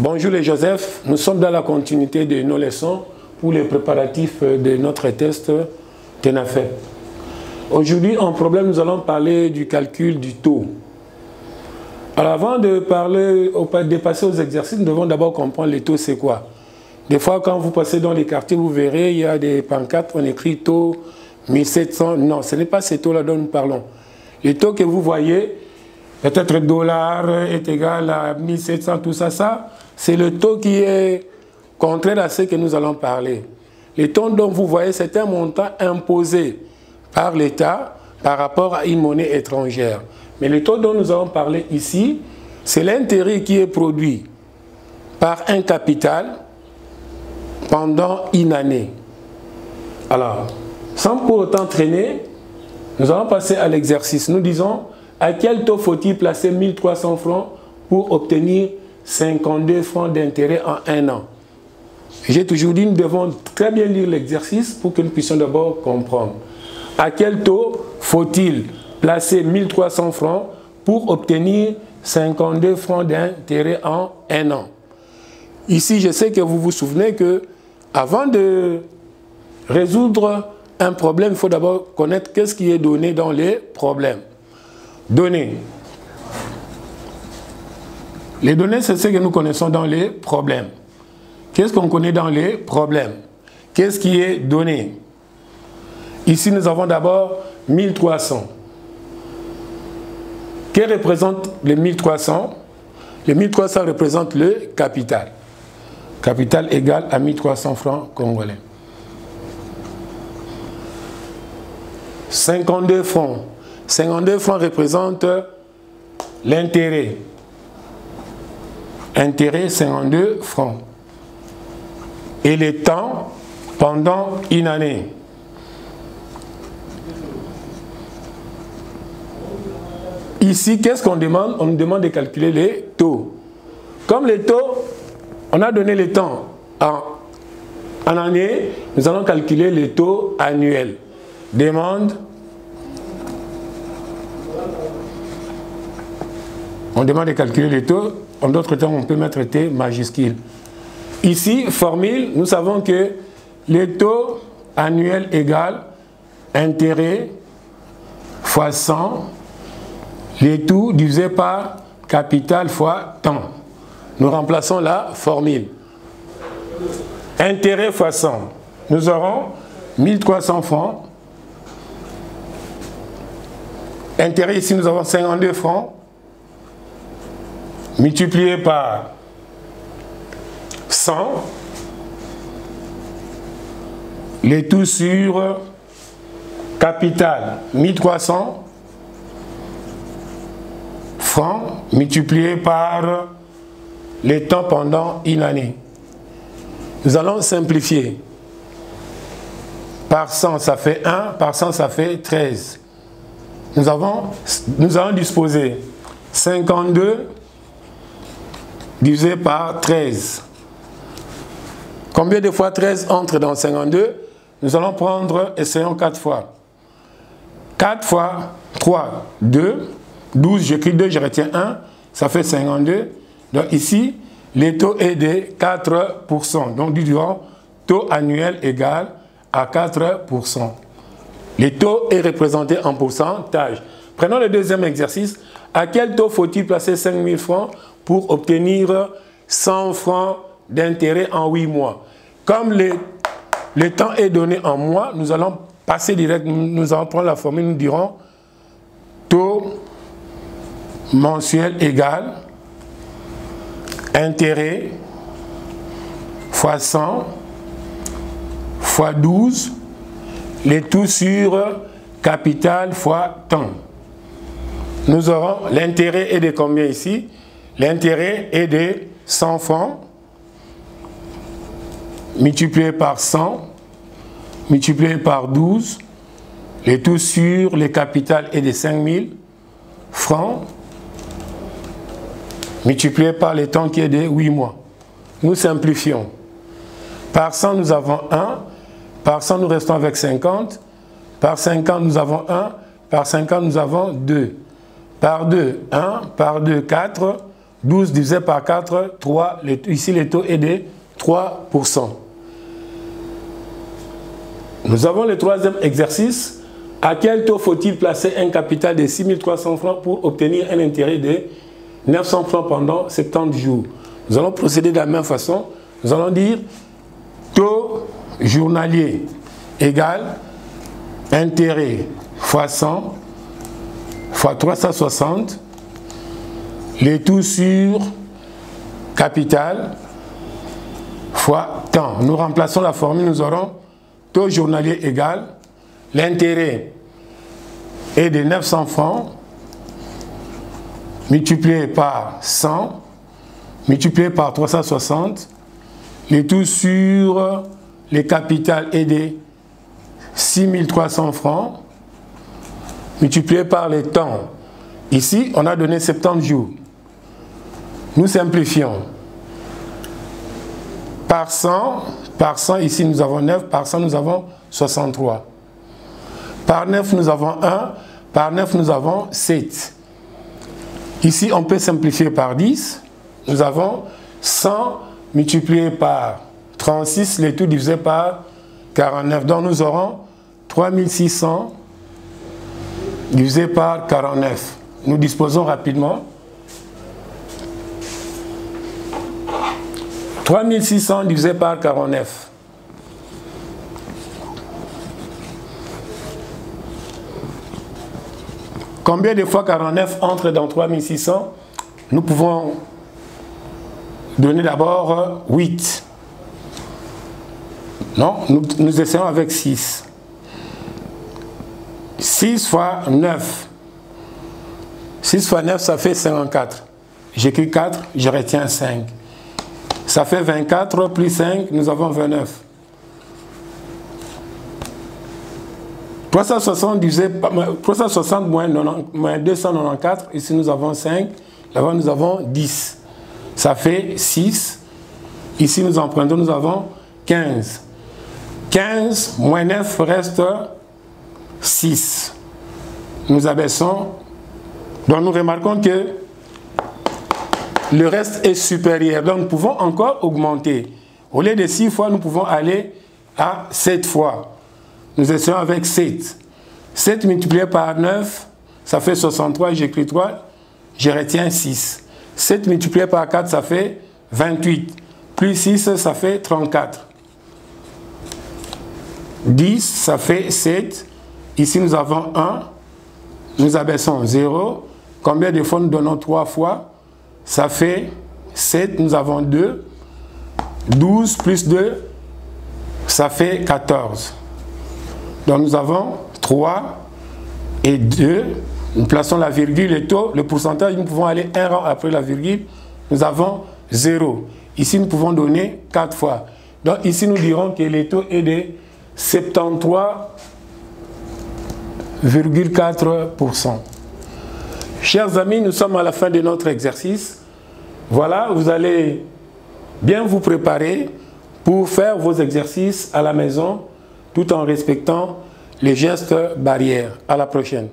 Bonjour les Joseph, nous sommes dans la continuité de nos leçons pour les préparatifs de notre test TENAFEP. Aujourd'hui, en problème, nous allons parler du calcul du taux. Alors avant de passer aux exercices, nous devons d'abord comprendre les taux, c'est quoi. Des fois, quand vous passez dans les quartiers, vous verrez, il y a des pancartes, on écrit taux 1700. Non, ce n'est pas ces taux-là dont nous parlons. Les taux que vous voyez, peut-être dollar est égal à 1700, tout ça, c'est le taux qui est contraire à ce que nous allons parler. Les taux dont vous voyez, c'est un montant imposé par l'État par rapport à une monnaie étrangère. Mais le taux dont nous allons parler ici, c'est l'intérêt qui est produit par un capital pendant une année. Alors, sans pour autant traîner, nous allons passer à l'exercice. Nous disons, à quel taux faut-il placer 1300 francs pour obtenir 52 francs d'intérêt en un an? J'ai toujours dit, nous devons très bien lire l'exercice pour que nous puissions d'abord comprendre. À quel taux faut-il placer 1300 francs pour obtenir 52 francs d'intérêt en un an? Ici, je sais que vous vous souvenez que avant de résoudre un problème, il faut d'abord connaître qu'est-ce qui est donné dans les problèmes. Données. Les données, c'est ce que nous connaissons dans les problèmes. Qu'est-ce qu'on connaît dans les problèmes? Qu'est-ce qui est donné? Ici, nous avons d'abord 1300. Que représente les 1300? Les 1300 représentent le capital. Capital égal à 1300 francs congolais. 52 francs. 52 francs représentent l'intérêt. Intérêt, 52 francs. Et le temps pendant une année. Ici, qu'est-ce qu'on demande? On nous demande de calculer les taux. Comme les taux, on a donné le temps en année, nous allons calculer les taux annuels. Demande. On demande de calculer les taux. En d'autres termes, on peut mettre T majuscule. Ici, formule, nous savons que le taux annuel égale intérêt fois 100, le tout divisé par capital fois temps. Nous remplaçons la formule. Intérêt fois 100. Nous aurons 1300 francs. Intérêt, ici, nous avons 52 francs. Multiplié par 100, le tout sur capital 1300 francs multiplié par le temps pendant une année. Nous allons simplifier. Par 100, ça fait 1, par 100, ça fait 13. Nous allons disposer 52 divisé par 13. Combien de fois 13 entre dans 52? Nous allons prendre, essayons 4 fois. 4 fois 3, 2. 12, j'écris 2, je retiens 1. Ça fait 52. Donc ici, le taux est de 4%. Donc nous dirons taux annuel égal à 4%. Le taux est représenté en pourcentage. Prenons le deuxième exercice. À quel taux faut-il placer 5000 francs pour obtenir 100 francs d'intérêt en 8 mois? Comme le temps est donné en mois, nous allons passer direct, nous allons prendre la formule, nous dirons taux mensuel égal intérêt fois 100 fois 12, le tout sur capital fois temps. Nous aurons l'intérêt est de combien ici? L'intérêt est de 100 francs multiplié par 100 multiplié par 12, le tout sur le capital est de 5000 francs multiplié par le temps qui est de 8 mois. Nous simplifions. Par 100, nous avons 1. Par 100, nous restons avec 50. Par 50, nous avons 1. Par 50, nous avons 2. Par 2, 1. Par 2, 4. 12 divisé par 4, 3. Ici, le taux est de 3%. Nous avons le troisième exercice. À quel taux faut-il placer un capital de 6 300 francs pour obtenir un intérêt de 900 francs pendant 70 jours? Nous allons procéder de la même façon. Nous allons dire taux journalier égale intérêt fois 100 fois 360, les tout sur capital fois temps. Nous remplaçons la formule, nous aurons taux journalier égal, l'intérêt est de 900 francs multiplié par 100, multiplié par 360, les tout sur le capital est de 6 300 francs multiplié par le temps. Ici, on a donné 70 jours. Nous simplifions. Par 100, ici nous avons 9, par 100 nous avons 63. Par 9 nous avons 1, par 9 nous avons 7. Ici on peut simplifier par 10. Nous avons 100 multiplié par 36, le tout divisé par 49. Donc nous aurons 3600 divisé par 49. Nous disposons rapidement. 3600 divisé par 49. Combien de fois 49 entre dans 3600? Nous pouvons donner d'abord 8. Non, nous essayons avec 6. 6 fois 9. 6 fois 9, ça fait 54. J'écris 4, je retiens 5. Ça fait 24 plus 5, nous avons 29. 360 moins 294, ici nous avons 5, là-bas nous avons 10. Ça fait 6. Ici nous empruntons, nous avons 15. 15 moins 9 reste 6. Nous abaissons. Donc nous remarquons que le reste est supérieur. Donc nous pouvons encore augmenter. Au lieu de 6 fois, nous pouvons aller à 7 fois. Nous essayons avec 7. 7 multiplié par 9, ça fait 63. J'écris 3, je retiens 6. 7 multiplié par 4, ça fait 28. Plus 6, ça fait 34. 10, ça fait 7. Ici, nous avons 1. Nous abaissons 0. Combien de fois nous donnons 3 fois? Ça fait 7. Nous avons 2. 12 plus 2, ça fait 14. Donc nous avons 3 et 2. Nous plaçons la virgule, le taux, le pourcentage, nous pouvons aller un rang après la virgule. Nous avons 0. Ici, nous pouvons donner 4 fois. Donc ici, nous dirons que le taux est de 73,4%. Chers amis, nous sommes à la fin de notre exercice. Voilà, vous allez bien vous préparer pour faire vos exercices à la maison tout en respectant les gestes barrières. À la prochaine.